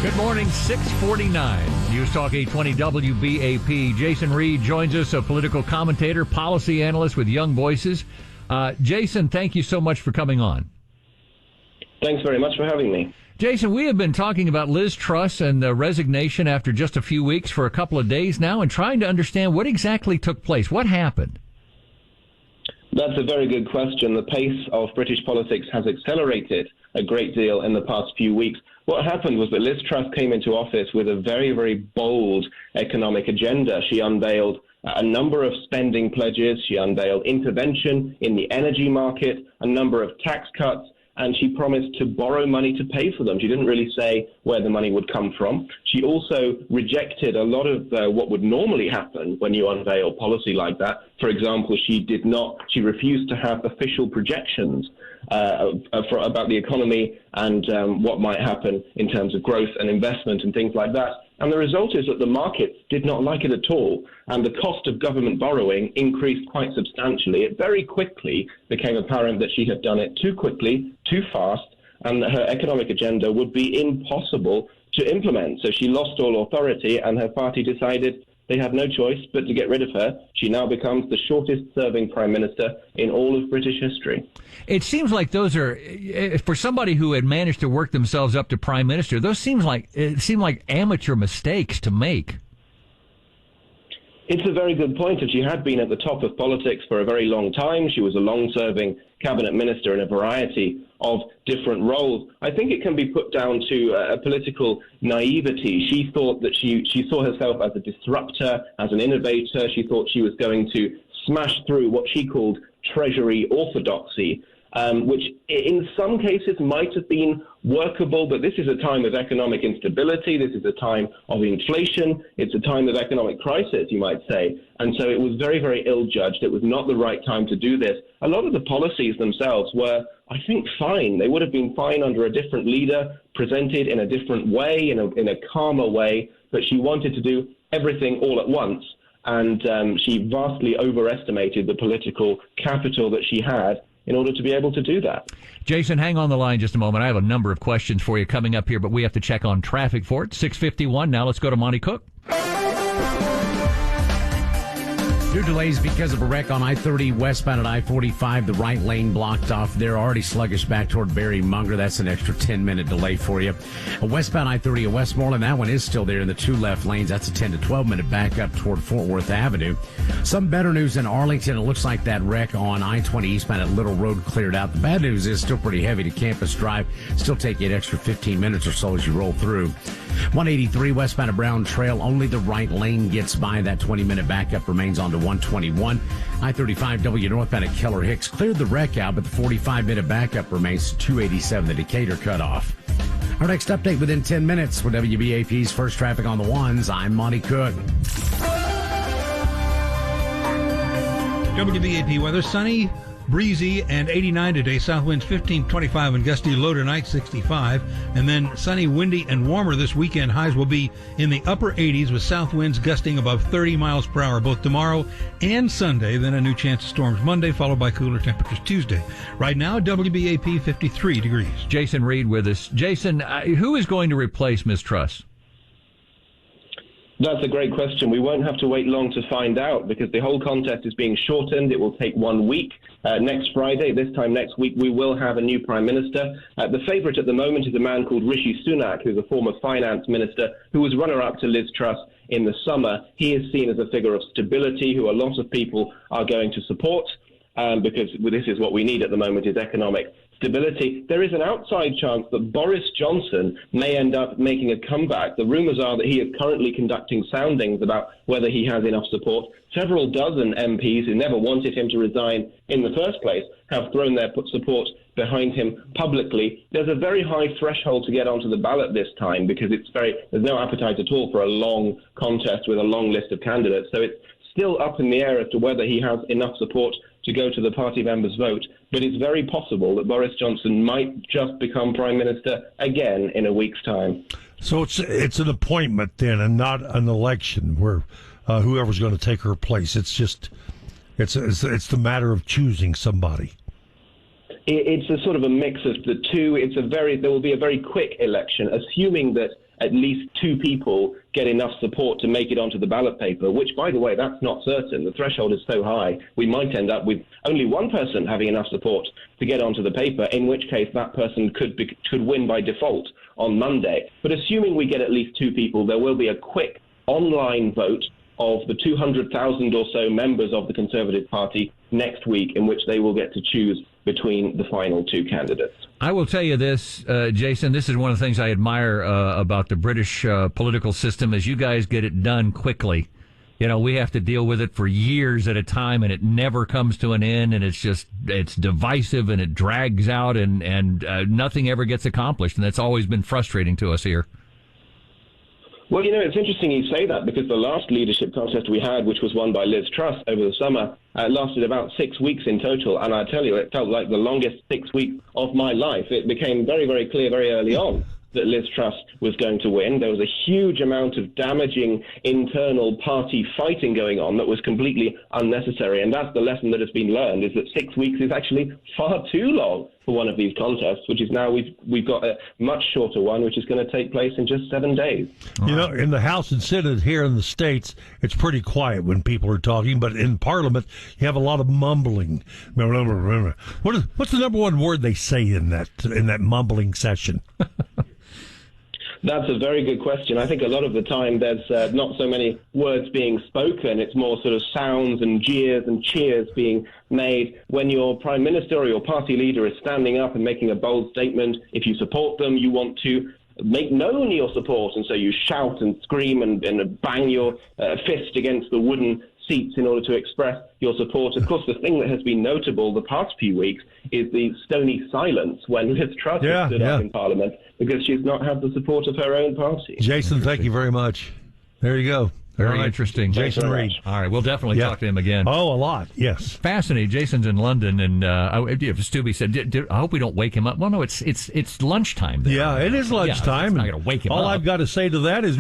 Good morning, 649. News Talk 820 WBAP. Jason Reed joins us, a political commentator, policy analyst with Young Voices. Jason, thank you so much for coming on. Thanks very much for having me. Jason, we have been talking about Liz Truss and the resignation after just a few weeks for a couple of days now and trying to understand what exactly took place. What happened? That's a very good question. The pace of British politics has accelerated a great deal in the past few weeks. What happened was that Liz Truss came into office with a very, very bold economic agenda. She unveiled a number of spending pledges. She unveiled intervention in the energy market, a number of tax cuts, and she promised to borrow money to pay for them. She didn't really say where the money would come from. She also rejected a lot of what would normally happen when you unveil policy like that. For example, she refused to have official projections about the economy and what might happen in terms of growth and investment and things like that. And the result is that the markets did not like it at all, and the cost of government borrowing increased quite substantially. It very quickly became apparent that she had done it too quickly, too fast, and that her economic agenda would be impossible to implement. So she lost all authority, and her party decided they had no choice but to get rid of her. She now becomes the shortest-serving Prime Minister in all of British history. It seems like those are, for somebody who had managed to work themselves up to Prime Minister, those seem like amateur mistakes to make. It's a very good point. If she had been at the top of politics for a very long time, she was a long-serving cabinet minister in a variety of different roles. I think it can be put down to a political naivety. She thought that she saw herself as a disruptor, as an innovator. She thought she was going to smash through what she called Treasury orthodoxy, which in some cases might have been workable, but this is a time of economic instability. This is a time of inflation. It's a time of economic crisis, you might say. And so it was very, very ill-judged. It was not the right time to do this. A lot of the policies themselves were, I think, fine. They would have been fine under a different leader, presented in a different way, in a calmer way, but she wanted to do everything all at once. And she vastly overestimated the political capital that she had in order to be able to do that. Jason, hang on the line just a moment. I have a number of questions for you coming up here, but we have to check on traffic for it. 6:51. Now let's go to Monty Cook. New delays because of a wreck on I-30 westbound at I-45. The right lane blocked off. They're already sluggish back toward Barry Munger. That's an extra 10-minute delay for you. A westbound I-30 at Westmoreland, that one is still there in the two left lanes. That's a 10 to 12-minute backup toward Fort Worth Avenue. Some better news in Arlington. It looks like that wreck on I-20 eastbound at Little Road cleared out. The bad news is still pretty heavy to Campus Drive. Still take you an extra 15 minutes or so as you roll through. 183 westbound of Brown Trail, only the right lane gets by. That 20-minute backup remains on to 121. I-35W northbound at Keller Hicks cleared the wreck out, but the 45-minute backup remains 287, the Decatur cutoff. Our next update within 10 minutes for WBAP's First Traffic on the Ones. I'm Monty Cook. WBAP weather, sunny, breezy, and 89 today. South winds 15, 25, and gusty. Low tonight, 65. And then sunny, windy, and warmer this weekend. Highs will be in the upper 80s with south winds gusting above 30 miles per hour both tomorrow and Sunday. Then a new chance of storms Monday, followed by cooler temperatures Tuesday. Right now, WBAP 53 degrees. Jason Reed with us. Jason, who is going to replace Ms. Truss? That's a great question. We won't have to wait long to find out because the whole contest is being shortened. It will take 1 week. Next Friday, this time next week, we will have a new Prime Minister. The favourite at the moment is a man called Rishi Sunak, who's a former finance minister who was runner-up to Liz Truss in the summer. He is seen as a figure of stability who a lot of people are going to support because this is what we need at the moment is economic stability. There is an outside chance that Boris Johnson may end up making a comeback. The rumours are that he is currently conducting soundings about whether he has enough support. Several dozen MPs who never wanted him to resign in the first place have thrown their support behind him publicly. There's a very high threshold to get onto the ballot this time because there's no appetite at all for a long contest with a long list of candidates. So it's still up in the air as to whether he has enough support to go to the party members' vote, but it's very possible that Boris Johnson might just become Prime Minister again in a week's time. So it's an appointment then, and not an election where whoever's going to take her place. It's the matter of choosing somebody. It's a sort of a mix of the two. There will be a very quick election, assuming that at least 2 people get enough support to make it onto the ballot paper, which, by the way, that's not certain. The threshold is so high, we might end up with only one person having enough support to get onto the paper, in which case that person could win by default on Monday. But assuming we get at least 2 people, there will be a quick online vote of the 200,000 or so members of the Conservative Party next week, in which they will get to choose between the final 2 candidates. I will tell you this, Jason, this is one of the things I admire about the British political system, is you guys get it done quickly. You know, we have to deal with it for years at a time, and it never comes to an end, and it's divisive, and it drags out, and nothing ever gets accomplished, and that's always been frustrating to us here. Well, you know, it's interesting you say that, because the last leadership contest we had, which was won by Liz Truss over the summer, lasted about 6 weeks in total. And I tell you, it felt like the longest 6 weeks of my life. It became very, very clear very early on that Liz Truss was going to win. There was a huge amount of damaging internal party fighting going on that was completely unnecessary. And that's the lesson that has been learned, is that 6 weeks is actually far too long for one of these contests, which is now we've got a much shorter one, which is going to take place in just 7 days. You know, in the House and Senate here in the States, it's pretty quiet when people are talking, but in Parliament, you have a lot of mumbling. What's the number one word they say in that mumbling session? That's a very good question. I think a lot of the time there's not so many words being spoken. It's more sort of sounds and jeers and cheers being made. When your prime minister or your party leader is standing up and making a bold statement, if you support them, you want to make known your support. And so you shout and scream and bang your fist against the wooden seats in order to express your support. Of course, the thing that has been notable the past few weeks is the stony silence when Liz Truss has stood up in Parliament, because she's not had the support of her own party. Jason, thank you very much. There you go. Very interesting. Jason Reed. All right, we'll definitely talk to him again. Oh, a lot, yes. Fascinating. Jason's in London, and Stubby said, I hope we don't wake him up. Well, no, it's lunchtime there. Yeah, it is lunchtime. I'm not going to wake him up. All I've got to say to that is...